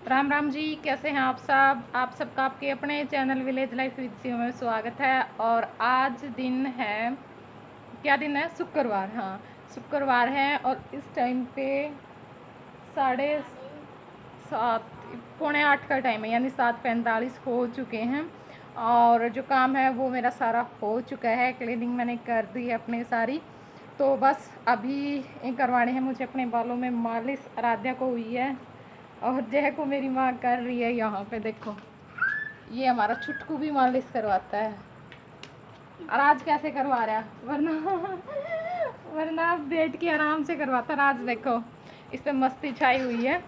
राम राम जी, कैसे हैं आप सबका आपके अपने channel village life with C में स्वागत है। और आज दिन है, क्या दिन है? शुक्रवार। हाँ, शुक्रवार है और इस टाइम पे 7:30 पौने 8 का टाइम है, यानी 7:45 हो चुके हैं। और जो काम है वो मेरा सारा हो चुका है, क्लीनिंग मैंने कर दी है अपनी सारी। तो बस अभी करवाने हैं मुझे अपने बालों में मालिश। आराध्या को हुई है और जय को मेरी माँ कर रही है। यहाँ पे देखो, ये हमारा छुटकू भी मालिश करवाता है। और आज कैसे करवा रहा है, वरना वरना बैठ के आराम से करवाता। और आज देखो, इस पे मस्ती छाई हुई है।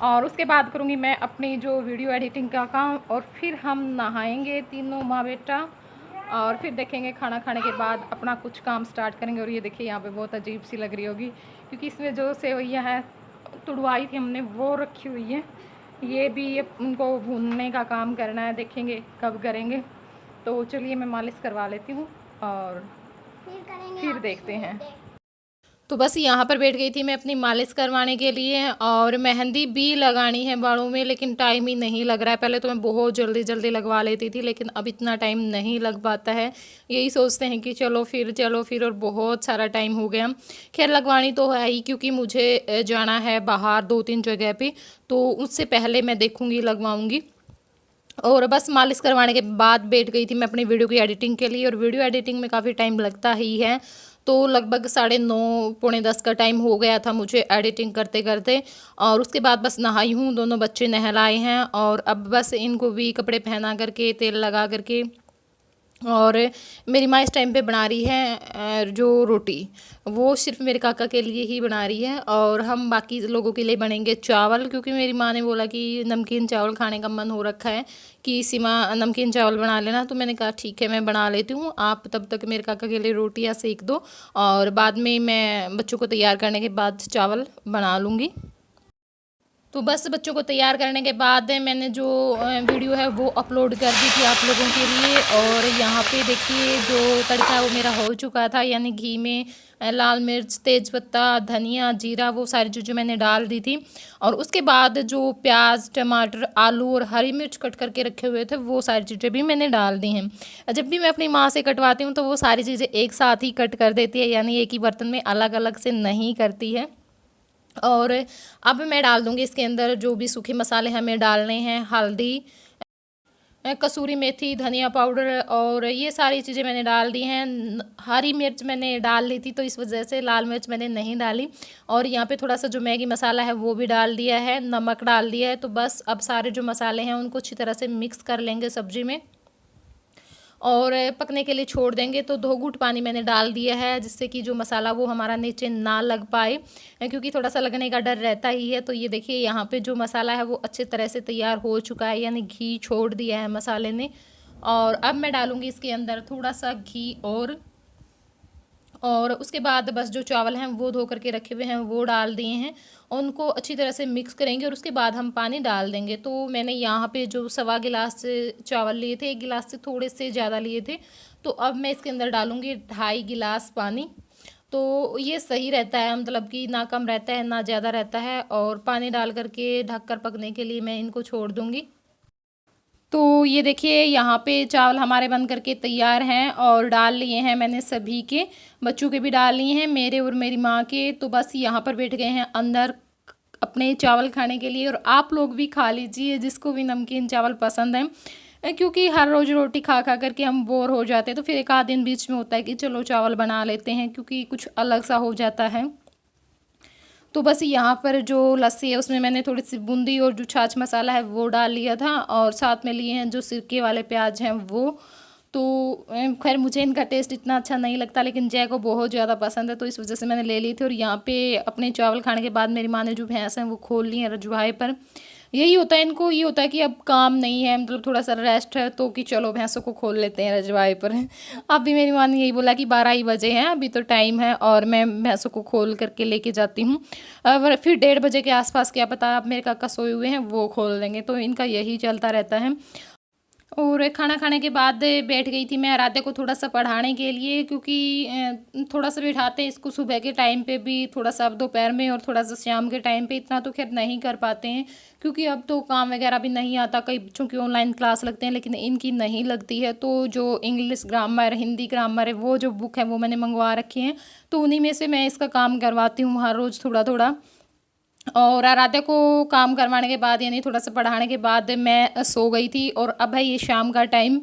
और उसके बाद करूँगी मैं अपनी जो वीडियो एडिटिंग का काम, और फिर हम नहाएंगे तीनों माँ बेटा, और फिर देखेंगे खाना खाने के बाद अपना कुछ काम स्टार्ट करेंगे। और ये देखिए, यहाँ पे बहुत अजीब सी लग रही होगी क्योंकि इसमें जो सेवैयाँ हैं तुड़वाई थी हमने, वो रखी हुई है। ये भी उनको भूनने का काम करना है, देखेंगे कब करेंगे। तो चलिए मैं मालिश करवा लेती हूँ और फिर देखते हैं। तो बस यहाँ पर बैठ गई थी मैं अपनी मालिश करवाने के लिए, और मेहंदी भी लगानी है बालों में, लेकिन टाइम ही नहीं लग रहा है। पहले तो मैं बहुत जल्दी जल्दी लगवा लेती थी, लेकिन अब इतना टाइम नहीं लग पाता है। यही सोचते हैं कि चलो फिर, और बहुत सारा टाइम हो गया। खैर, लगवानी तो है ही, क्योंकि मुझे जाना है बाहर 2-3 जगह पे, तो उससे पहले मैं देखूँगी, लगवाऊँगी। और बस मालिश करवाने के बाद बैठ गई थी मैं अपनी वीडियो की एडिटिंग के लिए। और वीडियो एडिटिंग में काफ़ी टाइम लगता ही है, तो लगभग 9:30 पौने 10 का टाइम हो गया था मुझे एडिटिंग करते करते। और उसके बाद बस नहाई हूँ, दोनों बच्चे नहलाए हैं, और अब बस इनको भी कपड़े पहना करके तेल लगा करके। और मेरी माँ इस टाइम पे बना रही है जो रोटी, वो सिर्फ मेरे काका के लिए ही बना रही है, और हम बाकी लोगों के लिए बनेंगे चावल, क्योंकि मेरी माँ ने बोला कि नमकीन चावल खाने का मन हो रखा है, कि सीमा नमकीन चावल बना लेना। तो मैंने कहा ठीक है, मैं बना लेती हूँ, आप तब तक मेरे काका के लिए रोटियाँ सेक दो, और बाद में मैं बच्चों को तैयार करने के बाद चावल बना लूँगी। तो बस बच्चों को तैयार करने के बाद मैंने जो वीडियो है वो अपलोड कर दी थी आप लोगों के लिए। और यहाँ पे देखिए, जो तड़का है वो मेरा हो चुका था, यानी घी में लाल मिर्च, तेज़पत्ता, धनिया, जीरा, वो सारी चीज़ें मैंने डाल दी थी। और उसके बाद जो प्याज, टमाटर, आलू और हरी मिर्च कट करके रखे हुए थे, वो सारी चीज़ें भी मैंने डाल दी हैं। जब भी मैं अपनी माँ से कटवाती हूँ तो वो सारी चीज़ें एक साथ ही कट कर देती है, यानी एक ही बर्तन में अलग अलग से नहीं करती है। और अब मैं डाल दूँगी इसके अंदर जो भी सूखे मसाले हमें डालने हैं, हल्दी, कसूरी मेथी, धनिया पाउडर, और ये सारी चीज़ें मैंने डाल दी हैं। हरी मिर्च मैंने डाल ली थी, तो इस वजह से लाल मिर्च मैंने नहीं डाली। और यहाँ पे थोड़ा सा जो मैगी मसाला है वो भी डाल दिया है, नमक डाल दिया है। तो बस अब सारे जो मसाले हैं उनको अच्छी तरह से मिक्स कर लेंगे सब्जी में, और पकने के लिए छोड़ देंगे। तो 2 घूंट पानी मैंने डाल दिया है, जिससे कि जो मसाला वो हमारा नीचे ना लग पाए, क्योंकि थोड़ा सा लगने का डर रहता ही है। तो ये देखिए, यहाँ पे जो मसाला है वो अच्छे तरह से तैयार हो चुका है, यानी घी छोड़ दिया है मसाले ने। और अब मैं डालूँगी इसके अंदर थोड़ा सा घी, और उसके बाद बस जो चावल हैं वो धो करके रखे हुए हैं वो डाल दिए हैं, उनको अच्छी तरह से मिक्स करेंगे, और उसके बाद हम पानी डाल देंगे। तो मैंने यहाँ पे जो 1.25 गिलास चावल लिए थे, 1 गिलास से थोड़े से ज़्यादा लिए थे, तो अब मैं इसके अंदर डालूँगी 2.5 गिलास पानी। तो ये सही रहता है, मतलब कि ना कम रहता है ना ज़्यादा रहता है। और पानी डाल करके ढक कर पकने के लिए मैं इनको छोड़ दूँगी। तो ये देखिए, यहाँ पे चावल हमारे बन करके तैयार हैं, और डाल लिए हैं मैंने सभी के, बच्चों के भी डाल लिए हैं, मेरे और मेरी माँ के। तो बस यहाँ पर बैठ गए हैं अंदर अपने चावल खाने के लिए। और आप लोग भी खा लीजिए, जिसको भी नमकीन चावल पसंद है, क्योंकि हर रोज़ रोटी खा खा करके हम बोर हो जाते हैं। तो फिर एक आध दिन बीच में होता है कि चलो चावल बना लेते हैं, क्योंकि कुछ अलग सा हो जाता है। तो बस यहाँ पर जो लस्सी है उसमें मैंने थोड़ी सी बूंदी और जो छाछ मसाला है वो डाल लिया था, और साथ में लिए हैं जो सिरके वाले प्याज हैं वो। तो खैर, मुझे इनका टेस्ट इतना अच्छा नहीं लगता, लेकिन जय को बहुत ज़्यादा पसंद है, तो इस वजह से मैंने ले ली थी। और यहाँ पे अपने चावल खाने के बाद मेरी माँ ने जो भैंस हैं वो खोल ली हैं रजवाए पर। यही होता है इनको, ये होता है कि अब काम नहीं है, मतलब थोड़ा सा रेस्ट है, तो कि चलो भैंसों को खोल लेते हैं रजवाए पर। अब भी मेरी माँ ने यही बोला कि 12 ही बजे हैं, अभी तो टाइम है, और मैं भैंसों को खोल करके लेके जाती हूँ। और फिर 1:30 बजे के आसपास क्या पता, अब मेरे काका सोए हुए हैं वो खोल देंगे, तो इनका यही चलता रहता है। और खाना खाने के बाद बैठ गई थी मैं आराध्या को थोड़ा सा पढ़ाने के लिए, क्योंकि थोड़ा सा बिठाते हैं इसको सुबह के टाइम पे भी, थोड़ा सा अब दोपहर में और थोड़ा सा शाम के टाइम पे। इतना तो खैर नहीं कर पाते हैं क्योंकि अब तो काम वगैरह भी नहीं आता। कई बच्चों की ऑनलाइन क्लास लगते हैं लेकिन इनकी नहीं लगती है। तो जो इंग्लिश ग्रामर, हिंदी ग्रामर है, वो जो बुक है वो मैंने मंगवा रखी हैं, तो उन्हीं में से मैं इसका काम करवाती हूँ हर रोज़ थोड़ा थोड़ा। और आराध्या को काम करवाने के बाद यानी थोड़ा सा पढ़ाने के बाद मैं सो गई थी। और अब है ये शाम का टाइम,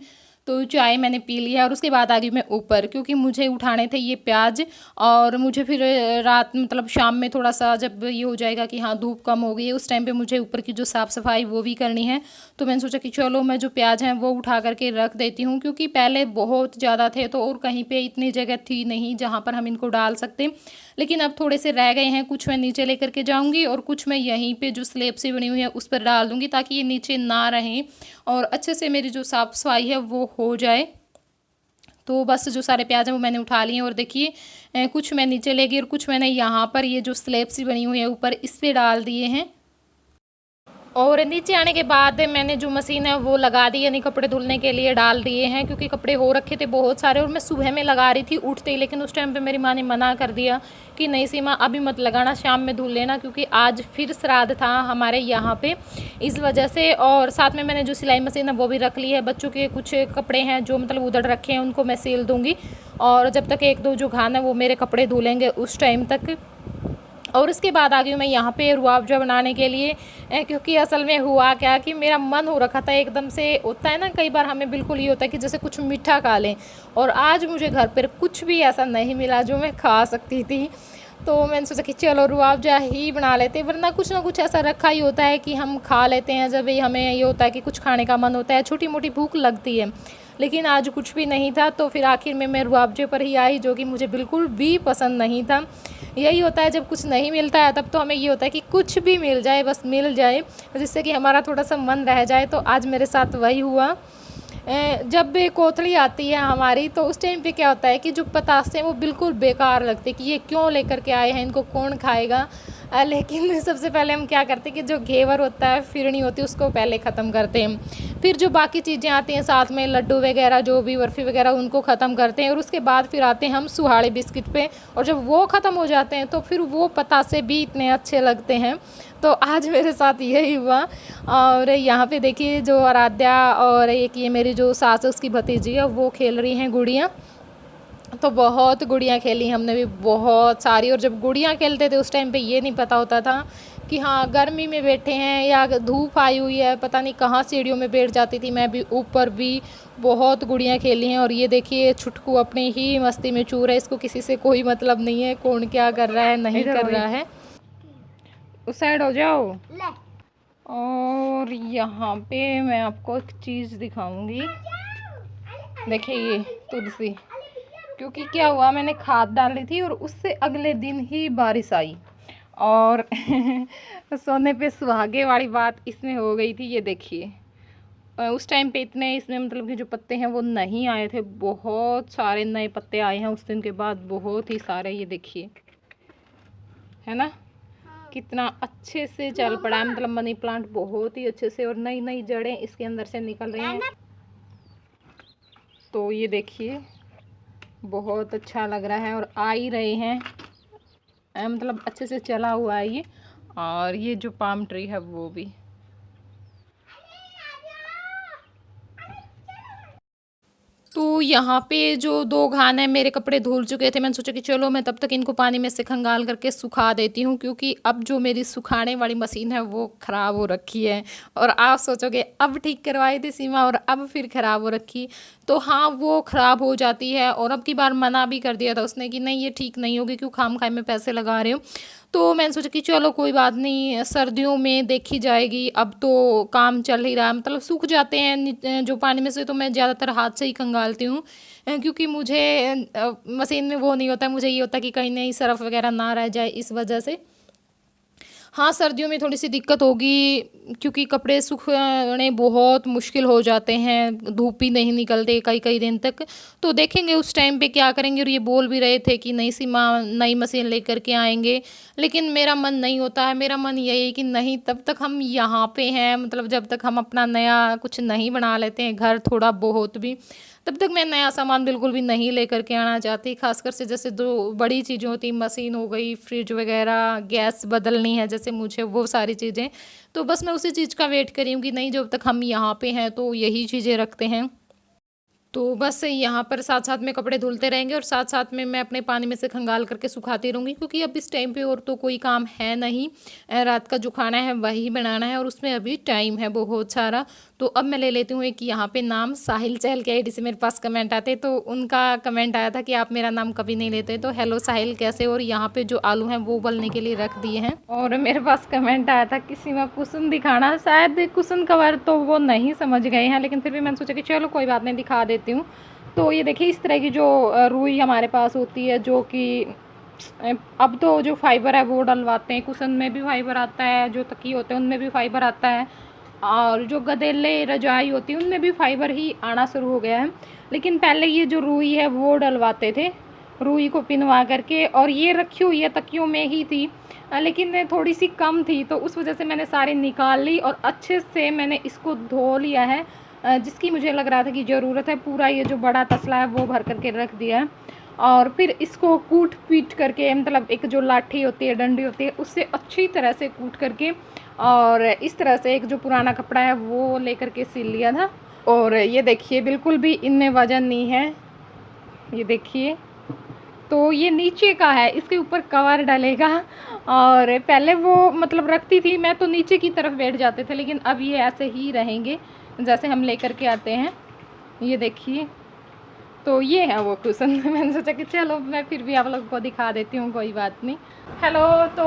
तो चाय मैंने पी लिया और उसके बाद आ गई मैं ऊपर, क्योंकि मुझे उठाने थे ये प्याज। और मुझे फिर रात मतलब शाम में थोड़ा सा जब ये हो जाएगा कि हाँ धूप कम हो गई है, उस टाइम पे मुझे ऊपर की जो साफ़ सफाई वो भी करनी है। तो मैंने सोचा कि चलो मैं जो प्याज हैं वो उठा करके रख देती हूँ, क्योंकि पहले बहुत ज़्यादा थे तो और कहीं पर इतनी जगह थी नहीं जहाँ पर हम इनको डाल सकते। लेकिन अब थोड़े से रह गए हैं, कुछ मैं नीचे लेकर के जाऊंगी और कुछ मैं यहीं पे जो स्लेब से बनी हुई है उस पर डाल दूंगी, ताकि ये नीचे ना रहें और अच्छे से मेरी जो साफ़ सफाई है वो हो जाए। तो बस जो सारे प्याज हैं वो मैंने उठा लिए हैं। और देखिए कुछ मैं नीचे ले गई और कुछ मैंने यहाँ पर ये जो स्लेब सी बनी हुई है ऊपर इस पर डाल दिए हैं। और नीचे आने के बाद मैंने जो मशीन है वो लगा दी, यानी कपड़े धुलने के लिए डाल दिए हैं, क्योंकि कपड़े हो रखे थे बहुत सारे और मैं सुबह में लगा रही थी उठते ही। लेकिन उस टाइम पे मेरी माँ ने मना कर दिया कि नहीं सीमा अभी मत लगाना, शाम में धुल लेना, क्योंकि आज फिर श्राद्ध था हमारे यहाँ पे, इस वजह से। और साथ में मैंने जो सिलाई मशीन है वो भी रख ली है। बच्चों के कुछ कपड़े हैं जो मतलब उधड़ रखे हैं उनको मैं सिल दूँगी, और जब तक एक दो जो घान है वो मेरे कपड़े धुलेंगे उस टाइम तक। और उसके बाद आ गई मैं यहाँ पे रुआवजा बनाने के लिए, क्योंकि असल में हुआ क्या कि मेरा मन हो रखा था एकदम से। होता है ना कई बार हमें बिल्कुल ये होता है कि जैसे कुछ मीठा खा लें, और आज मुझे घर पर कुछ भी ऐसा नहीं मिला जो मैं खा सकती थी। तो मैंने सोचा कि चलो रुआवजा ही बना लेते, वरना कुछ ना कुछ ऐसा रखा ही होता है कि हम खा लेते हैं जब भी हमें ये होता है कि कुछ खाने का मन होता है, छोटी मोटी भूख लगती है। लेकिन आज कुछ भी नहीं था, तो फिर आखिर में मैं रुआवजे पर ही आई, जो कि मुझे बिल्कुल भी पसंद नहीं था। यही होता है जब कुछ नहीं मिलता है तब तो हमें ये होता है कि कुछ भी मिल जाए, बस मिल जाए, जिससे कि हमारा थोड़ा सा मन रह जाए। तो आज मेरे साथ वही हुआ। जब भी कोथली आती है हमारी, तो उस टाइम पे क्या होता है कि जो पतासे हैं वो बिल्कुल बेकार लगते कि ये क्यों लेकर के आए हैं, इनको कौन खाएगा। लेकिन सबसे पहले हम क्या करते हैं कि जो घेवर होता है, फिरनी होती है, उसको पहले ख़त्म करते हैं। फिर जो बाकी चीज़ें आती हैं साथ में, लड्डू वगैरह जो भी बर्फ़ी वगैरह, उनको ख़त्म करते हैं। और उसके बाद फिर आते हैं हम सुहाड़े बिस्किट पे, और जब वो ख़त्म हो जाते हैं तो फिर वो पतासे भी इतने अच्छे लगते हैं। तो आज मेरे साथ यही हुआ। और यहाँ पे देखिए जो आराध्या और एक ये मेरी जो सास है उसकी भतीजी है, वो खेल रही हैं गुड़ियाँ। तो बहुत गुड़ियाँ खेली हमने भी, बहुत सारी। और जब गुड़ियाँ खेलते थे उस टाइम पे ये नहीं पता होता था कि हाँ गर्मी में बैठे हैं या धूप आई हुई है, पता नहीं कहाँ सीढ़ियों में बैठ जाती थी मैं भी, ऊपर भी बहुत गुड़ियाँ खेली हैं। और ये देखिए छुटकू अपनी ही मस्ती में चूर है, इसको किसी से कोई मतलब नहीं है कौन क्या कर रहा है नहीं कर रहा है। उस साइड हो जाओ। और यहाँ पे मैं आपको एक चीज़ दिखाऊंगी। देखिए ये तुलसी, क्योंकि क्या हुआ मैंने खाद डाली थी और उससे अगले दिन ही बारिश आई, और सोने पे सुहागे वाली बात इसमें हो गई थी। ये देखिए उस टाइम पे इतने इसमें मतलब कि जो पत्ते हैं वो नहीं आए थे, बहुत सारे नए पत्ते आए हैं उस दिन के बाद, बहुत ही सारे। ये देखिए है ना कितना अच्छे से चल पड़ा है, मतलब मनी प्लांट बहुत ही अच्छे से, और नई नई जड़ें इसके अंदर से निकल रही हैं। तो ये देखिए बहुत अच्छा लग रहा है, और आ ही रहे हैं, मतलब अच्छे से चला हुआ है ये। और ये जो पाम ट्री है वो भी। तो यहाँ पे जो दो घान है मेरे कपड़े धुल चुके थे, मैंने सोचा कि चलो मैं तब तक इनको पानी में से खंगाल करके सुखा देती हूँ, क्योंकि अब जो मेरी सुखाने वाली मशीन है वो ख़राब हो रखी है। और आप सोचोगे अब ठीक करवाई थी सीमा और अब फिर ख़राब हो रखी, तो हाँ वो ख़राब हो जाती है। और अब की बार मना भी कर दिया था उसने कि नहीं ये ठीक नहीं होगी, क्यों खाम खाए में पैसे लगा रहे हो। तो मैंने सोचा कि चलो कोई बात नहीं, सर्दियों में देखी जाएगी, अब तो काम चल ही रहा है, मतलब सूख जाते हैं जो पानी में से, तो मैं ज़्यादातर हाथ से ही खंगालती हूँ। क्योंकि मुझे मशीन में वो नहीं होता है, मुझे ये होता है कि कहीं नहीं सरफ वगैरह ना रह जाए, इस वजह से। हाँ, सर्दियों में थोड़ी-सी दिक्कत होगी क्योंकि कपड़े सूखने बहुत मुश्किल हो जाते हैं, धूप भी नहीं निकलते कई-कई दिन तक। तो देखेंगे उस टाइम पे क्या करेंगे, और ये बोल भी रहे थे कि नई मशीन लेकर के आएँगे, लेकिन मेरा मन नहीं होता है। मेरा मन यही है कि नहीं, तब तक हम यहाँ पे हैं, मतलब जब तक हम अपना नया कुछ नहीं बना लेते हैं घर थोड़ा बहुत भी, तब तक मैं नया सामान बिल्कुल भी नहीं लेकर के आना चाहती। ख़ासकर से जैसे 2 बड़ी चीज़ें होती, मशीन हो गई, फ्रिज वग़ैरह, गैस बदलनी है जैसे मुझे, वो सारी चीज़ें। तो बस मैं उसी चीज़ का वेट कर रही हूँ कि नहीं, जब तक हम यहाँ पे हैं तो यही चीज़ें रखते हैं। तो बस यहाँ पर साथ-साथ में कपड़े धुलते रहेंगे और साथ-साथ में मैं अपने पानी में से खंगाल करके सुखाती रहूँगी, क्योंकि अब इस टाइम पे और तो कोई काम है नहीं। रात का जो खाना है वही बनाना है और उसमें अभी टाइम है बहुत सारा। तो अब मैं ले लेती हूँ एक यहाँ पे नाम, साहिल चहल के आईडी से मेरे पास कमेंट आते, तो उनका कमेंट आया था कि आप मेरा नाम कभी नहीं लेते। तो हेलो साहिल, कैसे हो? और यहाँ पे जो आलू हैं वो उबलने के लिए रख दिए हैं। और मेरे पास कमेंट आया था किसी में कुशन दिखाना, शायद कुशन कवर तो वो नहीं समझ गए हैं, लेकिन फिर भी मैंने सोचा कि चलो कोई बात नहीं, दिखा देती हूँ। तो ये देखिए, इस तरह की जो रुई हमारे पास होती है, जो कि अब तो जो फाइबर है वो डलवाते हैं, कुशन में भी फाइबर आता है, जो तकिए होते हैं उनमें भी फाइबर आता है, और जो गदेले रजाई होती है उनमें भी फाइबर ही आना शुरू हो गया है। लेकिन पहले ये जो रुई है वो डलवाते थे, रुई को पिनवा करके, और ये रखी हुई है तकियों में ही थी, लेकिन थोड़ी सी कम थी, तो उस वजह से मैंने सारी निकाल ली और अच्छे से मैंने इसको धो लिया है, जिसकी मुझे लग रहा था कि ज़रूरत है। पूरा ये जो बड़ा तसला है वो भर करके रख दिया है, और फिर इसको कूट पीट करके, मतलब एक जो लाठी होती है, डंडी होती है, उससे अच्छी तरह से कूट करके, और इस तरह से एक जो पुराना कपड़ा है वो लेकर के सिल लिया था। और ये देखिए, बिल्कुल भी इनमें वज़न नहीं है, ये देखिए। तो ये नीचे का है, इसके ऊपर कवर डलेगा, और पहले वो मतलब रखती थी मैं, तो नीचे की तरफ बैठ जाते थे, लेकिन अब ये ऐसे ही रहेंगे जैसे हम लेकर के आते हैं। ये देखिए, तो ये है वो कुशन। मैंने सोचा कि चलो मैं फिर भी आप लोगों को दिखा देती हूँ, कोई बात नहीं। हेलो, तो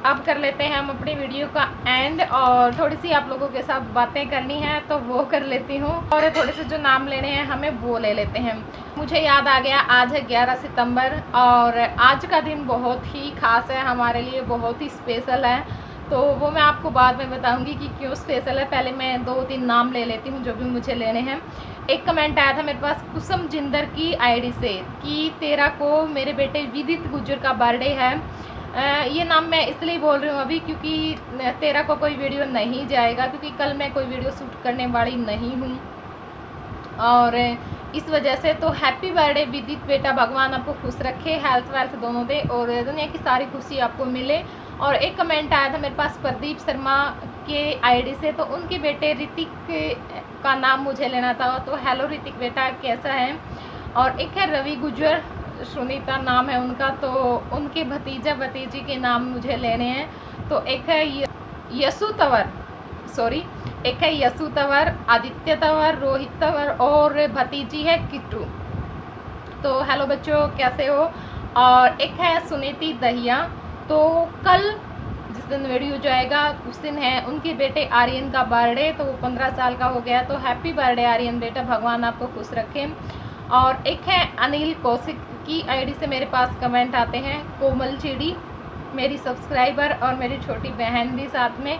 अब कर लेते हैं हम अपनी वीडियो का एंड, और थोड़ी सी आप लोगों के साथ बातें करनी है तो वो कर लेती हूँ, और थोड़े से जो नाम लेने हैं हमें वो ले लेते हैं। मुझे याद आ गया, आज है 11 सितंबर, और आज का दिन बहुत ही ख़ास है हमारे लिए, बहुत ही स्पेशल है। तो वो मैं आपको बाद में बताऊंगी कि क्यों स्पेशल है। पहले मैं 2-3 नाम ले लेती हूँ जो भी मुझे लेने हैं। एक कमेंट आया था मेरे पास कुसुम जिंदर की आईडी से कि 13 को मेरे बेटे विदित गुज्जर का बर्थडे है। ये नाम मैं इसलिए बोल रही हूँ अभी क्योंकि 13 को कोई वीडियो नहीं जाएगा, क्योंकि कल मैं कोई वीडियो शूट करने वाली नहीं हूँ, और इस वजह से। तो हैप्पी बर्थडे विदित बेटा, भगवान आपको खुश रखे, हेल्थ वेल्थ दोनों दे, और दुनिया की सारी खुशी आपको मिले। और एक कमेंट आया था मेरे पास प्रदीप शर्मा के आईडी से, तो उनके बेटे ऋतिक का नाम मुझे लेना था। तो हेलो ऋतिक बेटा, कैसा है? और एक है रवि गुज्जर, सुनीता नाम है उनका, तो उनके भतीजा भतीजी के नाम मुझे लेने हैं। तो एक है यसु तंवर, सॉरी, एक है यसु तंवर, आदित्य तंवर, रोहित तंवर, और भतीजी है किट्टू। तो हेलो बच्चों, कैसे हो? और एक है सुनीति दहिया। तो कल जिस दिन वीडियो जाएगा उस दिन है उनके बेटे आर्यन का बर्थडे, तो वो 15 साल का हो गया। तो हैप्पी बर्थडे आर्यन बेटा, भगवान आपको खुश रखे। और एक है अनिल कौशिक की आईडी से मेरे पास कमेंट आते हैं, कोमल चिड़ी, मेरी सब्सक्राइबर और मेरी छोटी बहन भी साथ में।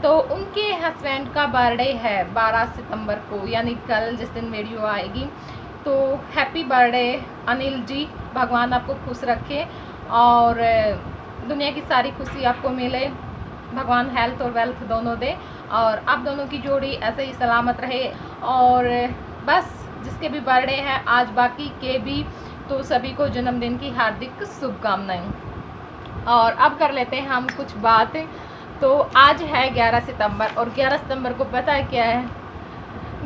तो उनके हस्बैंड का बर्थडे है 12 सितंबर को, यानी कल जिस दिन वीडियो आएगी। तो हैप्पी बर्थडे अनिल जी, भगवान आपको खुश रखे और दुनिया की सारी खुशी आपको मिले, भगवान हेल्थ और वेल्थ दोनों दे, और आप दोनों की जोड़ी ऐसे ही सलामत रहे। और बस जिसके भी बर्थडे है आज, बाकी के भी, तो सभी को जन्मदिन की हार्दिक शुभकामनाएं। और अब कर लेते हैं हम कुछ बात। तो आज है 11 सितंबर, और 11 सितंबर को पता है क्या है?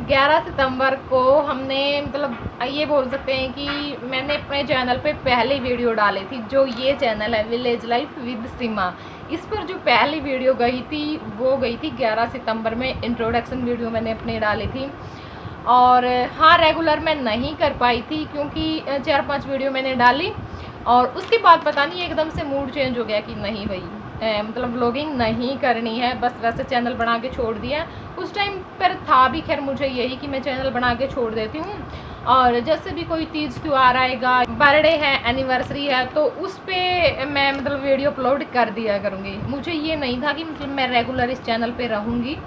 11 सितंबर को हमने, मतलब ये बोल सकते हैं कि मैंने अपने चैनल पे पहली वीडियो डाली थी, जो ये चैनल है विलेज लाइफ विद सीमा। इस पर जो पहली वीडियो गई थी वो गई थी 11 सितंबर में, इंट्रोडक्शन वीडियो मैंने अपनी डाली थी। और हाँ, रेगुलर मैं नहीं कर पाई थी क्योंकि 4-5 वीडियो मैंने डाली, और उसके बाद पता नहीं एकदम से मूड चेंज हो गया कि नहीं भाई मतलब व्लॉगिंग नहीं करनी है, बस वैसे चैनल बना के छोड़ दिया। उस टाइम पर था भी खैर मुझे यही कि मैं चैनल बना के छोड़ देती हूँ, और जैसे भी कोई तीज त्यौहार आएगा, बर्थडे है, एनिवर्सरी है, तो उस पर मैं मतलब वीडियो अपलोड कर दिया करूँगी। मुझे ये नहीं था कि मतलब मैं रेगुलर इस चैनल पर रहूँगी।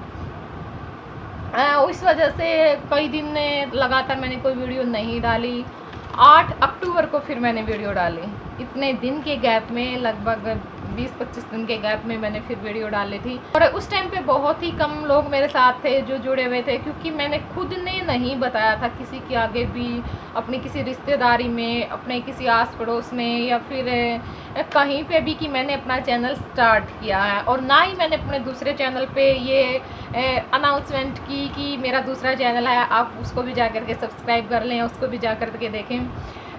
इस वजह से कई दिन लगातार मैंने कोई वीडियो नहीं डाली। 8 अक्टूबर को फिर मैंने वीडियो डाली। इतने दिन के गैप में, लगभग 20-25 दिन के गैप में मैंने फिर वीडियो डाली थी। और उस टाइम पे बहुत ही कम लोग मेरे साथ थे जो जुड़े हुए थे, क्योंकि मैंने खुद ने नहीं बताया था किसी के आगे भी, अपनी किसी रिश्तेदारी में, अपने किसी आस पड़ोस में, या फिर कहीं पे भी कि मैंने अपना चैनल स्टार्ट किया है। और ना ही मैंने अपने दूसरे चैनल पे ये अनाउंसमेंट की कि मेरा दूसरा चैनल है, आप उसको भी जा कर के सब्सक्राइब कर लें, उसको भी जा कर के देखें,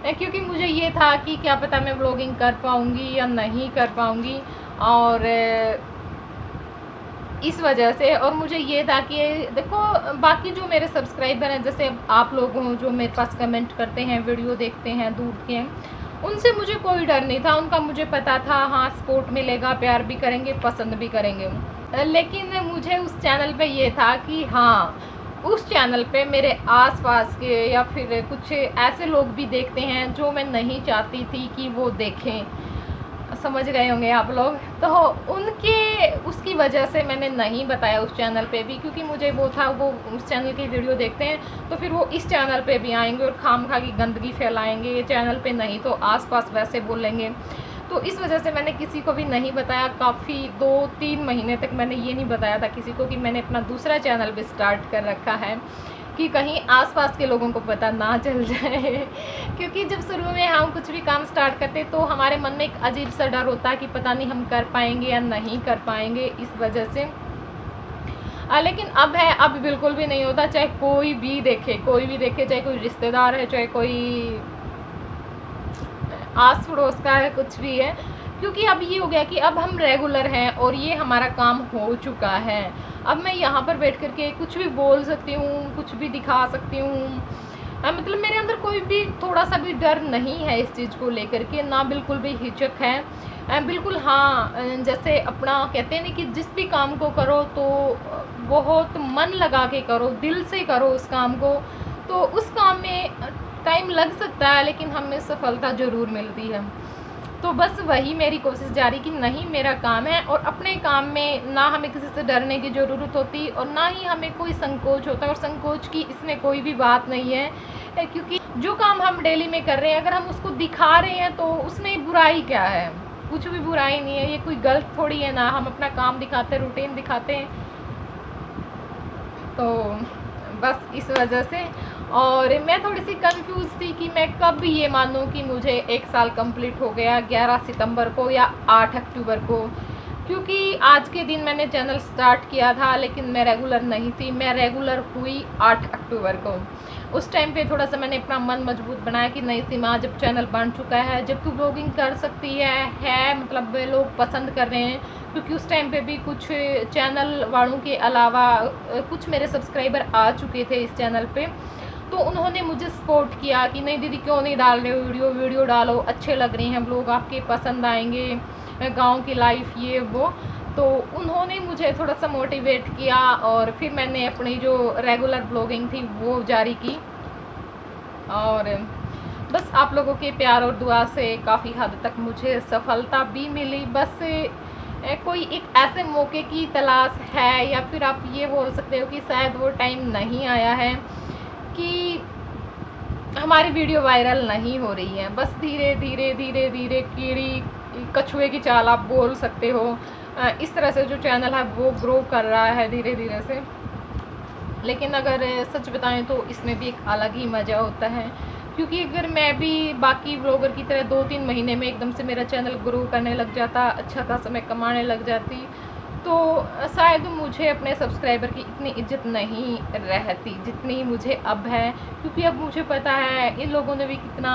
क्योंकि मुझे ये था कि क्या पता मैं व्लॉगिंग कर पाऊँगी या नहीं कर पाऊँगी। और इस वजह से, और मुझे ये था कि देखो बाकी जो मेरे सब्सक्राइबर हैं, जैसे आप लोग हों जो मेरे पास कमेंट करते हैं, वीडियो देखते हैं, दूर के हैं, उनसे मुझे कोई डर नहीं था। उनका मुझे पता था, हाँ सपोर्ट मिलेगा, प्यार भी करेंगे, पसंद भी करेंगे। लेकिन मुझे उस चैनल पे ये था कि हाँ, उस चैनल पे मेरे आसपास के या फिर कुछ ऐसे लोग भी देखते हैं जो मैं नहीं चाहती थी कि वो देखें। समझ गए होंगे आप लोग। तो उनके उसकी वजह से मैंने नहीं बताया उस चैनल पे भी, क्योंकि मुझे वो था, वो उस चैनल की वीडियो देखते हैं तो फिर वो इस चैनल पे भी आएंगे और खामखा की गंदगी फैलाएंगे, ये चैनल पे नहीं तो आसपास वैसे बोलेंगे। तो इस वजह से मैंने किसी को भी नहीं बताया। काफ़ी 2-3 महीने तक मैंने ये नहीं बताया था किसी को कि मैंने अपना दूसरा चैनल भी स्टार्ट कर रखा है, कि कहीं आसपास के लोगों को पता ना चल जाए। क्योंकि जब शुरू में हम कुछ भी काम स्टार्ट करते तो हमारे मन में एक अजीब सा डर होता है कि पता नहीं हम कर पाएंगे या नहीं कर पाएंगे, इस वजह से। लेकिन अब है, अब बिल्कुल भी नहीं होता। चाहे कोई भी देखे, चाहे कोई रिश्तेदार है, चाहे कोई आस पड़ोस का है, कुछ भी है, क्योंकि अब ये हो गया कि अब हम रेगुलर हैं और ये हमारा काम हो चुका है। अब मैं यहाँ पर बैठ कर के कुछ भी बोल सकती हूँ, कुछ भी दिखा सकती हूँ। मतलब मेरे अंदर कोई भी थोड़ा सा भी डर नहीं है इस चीज़ को लेकर के, ना बिल्कुल भी हिचक है। बिल्कुल हाँ, जैसे अपना कहते हैं ना कि जिस भी काम को करो तो बहुत मन लगा के करो, दिल से करो उस काम को, तो उस काम में टाइम लग सकता है लेकिन हमें सफलता ज़रूर मिलती है। तो बस वही मेरी कोशिश जारी कि नहीं, मेरा काम है और अपने काम में ना हमें किसी से डरने की ज़रूरत होती और ना ही हमें कोई संकोच होता है। और संकोच की इसमें कोई भी बात नहीं है, क्योंकि जो काम हम डेली में कर रहे हैं, अगर हम उसको दिखा रहे हैं तो उसमें बुराई क्या है? कुछ भी बुराई नहीं है, ये कोई गलत थोड़ी है ना। हम अपना काम दिखाते, रूटीन दिखाते हैं, तो बस इस वजह से। और मैं थोड़ी सी कंफ्यूज थी कि मैं कब ये मानूं कि मुझे 1 साल कंप्लीट हो गया, 11 सितंबर को या 8 अक्टूबर को, क्योंकि आज के दिन मैंने चैनल स्टार्ट किया था लेकिन मैं रेगुलर नहीं थी। मैं रेगुलर हुई 8 अक्टूबर को। उस टाइम पे थोड़ा सा मैंने अपना मन मजबूत बनाया कि नहीं सीमा, जब चैनल बन चुका है, जब तू ब्लॉगिंग कर सकती है मतलब लोग पसंद कर रहे हैं, क्योंकि उस टाइम पे भी कुछ चैनल वालों के अलावा कुछ मेरे सब्सक्राइबर आ चुके थे इस चैनल पे, तो उन्होंने मुझे सपोर्ट किया कि नहीं दीदी क्यों नहीं डाल रहे हो वीडियो डालो, अच्छे लग रहे हैं लोग, आपके पसंद आएंगे, गांव की लाइफ ये वो। तो उन्होंने मुझे थोड़ा सा मोटिवेट किया और फिर मैंने अपनी जो रेगुलर ब्लॉगिंग थी वो जारी की। और बस आप लोगों के प्यार और दुआ से काफ़ी हद तक मुझे सफलता भी मिली। बस कोई एक ऐसे मौके की तलाश है, या फिर आप ये बोल सकते हो कि शायद वो टाइम नहीं आया है कि हमारी वीडियो वायरल नहीं हो रही है। बस धीरे धीरे कीड़ी कछुए की चाल आप बोल सकते हो, इस तरह से जो चैनल है वो ग्रो कर रहा है धीरे धीरे से। लेकिन अगर सच बताएं तो इसमें भी एक अलग ही मज़ा होता है, क्योंकि अगर मैं भी बाकी व्लॉगर की तरह 2-3 महीने में एकदम से मेरा चैनल ग्रो करने लग जाता, अच्छा खासा मैं कमाने लग जाती, तो शायद मुझे अपने सब्सक्राइबर की इतनी इज्जत नहीं रहती जितनी मुझे अब है। क्योंकि अब मुझे पता है इन लोगों ने भी कितना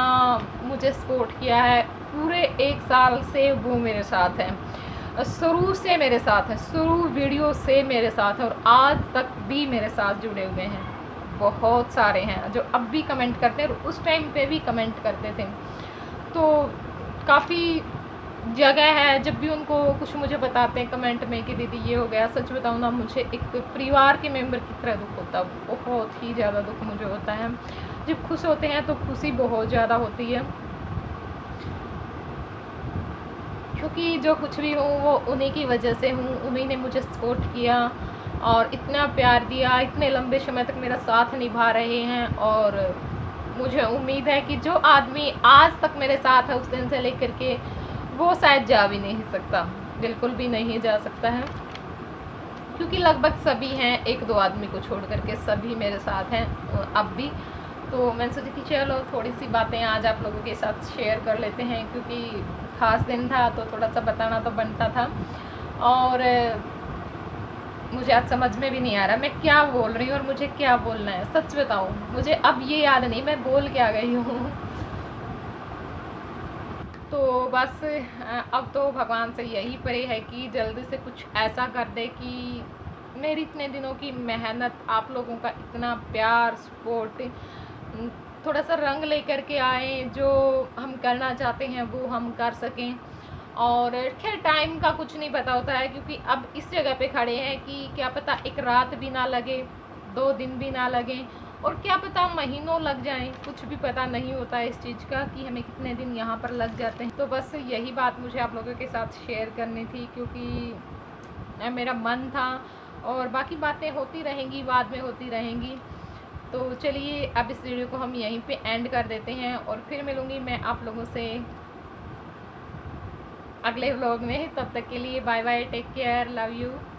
मुझे सपोर्ट किया है। पूरे 1 साल से वो मेरे साथ हैं, शुरू से मेरे साथ है, शुरू वीडियो से मेरे साथ है और आज तक भी मेरे साथ जुड़े हुए हैं। बहुत सारे हैं जो अब भी कमेंट करते हैं और उस टाइम पे भी कमेंट करते थे। तो काफ़ी जगह है। जब भी उनको कुछ मुझे बताते हैं कमेंट में कि दीदी ये हो गया, सच बताऊँ ना, मुझे एक परिवार के मेंबर की तरह दुख होता है, बहुत ही ज़्यादा दुख मुझे होता है। जब खुश होते हैं तो खुशी बहुत ज़्यादा होती है, क्योंकि जो कुछ भी हूँ वो उन्हीं की वजह से हूँ। उन्हीं ने मुझे सपोर्ट किया और इतना प्यार दिया, इतने लंबे समय तक मेरा साथ निभा रहे हैं। और मुझे उम्मीद है कि जो आदमी आज तक मेरे साथ है उस दिन से लेकर के, वो शायद जा भी नहीं सकता, बिल्कुल भी नहीं जा सकता है, क्योंकि लगभग सभी हैं, एक दो आदमी को छोड़ करके सभी मेरे साथ हैं अब भी। तो मैंने सोची कि चलो थोड़ी सी बातें आज आप लोगों के साथ शेयर कर लेते हैं, क्योंकि ख़ास दिन था तो थोड़ा सा बताना तो बनता था। और मुझे आज समझ में भी नहीं आ रहा मैं क्या बोल रही हूँ और मुझे क्या बोलना है। सच बताऊँ, मुझे अब ये याद नहीं मैं बोल क्या गई हूँ। तो बस अब तो भगवान से यही प्रे है कि जल्दी से कुछ ऐसा कर दे कि मेरी इतने दिनों की मेहनत, आप लोगों का इतना प्यार, सपोर्ट थोड़ा सा रंग लेकर के आए, जो हम करना चाहते हैं वो हम कर सकें। और खैर टाइम का कुछ नहीं पता होता है, क्योंकि अब इस जगह पे खड़े हैं कि क्या पता एक रात भी ना लगे, 2 दिन भी ना लगें, और क्या पता महीनों लग जाएं, कुछ भी पता नहीं होता है इस चीज़ का कि हमें कितने दिन यहाँ पर लग जाते हैं। तो बस यही बात मुझे आप लोगों के साथ शेयर करनी थी, क्योंकि मेरा मन था, और बाकी बातें होती रहेंगी, बाद में होती रहेंगी। तो चलिए अब इस वीडियो को हम यहीं पे एंड कर देते हैं, और फिर मिलूँगी मैं आप लोगों से अगले व्लॉग में। तब तक के लिए bye bye, take care, love you.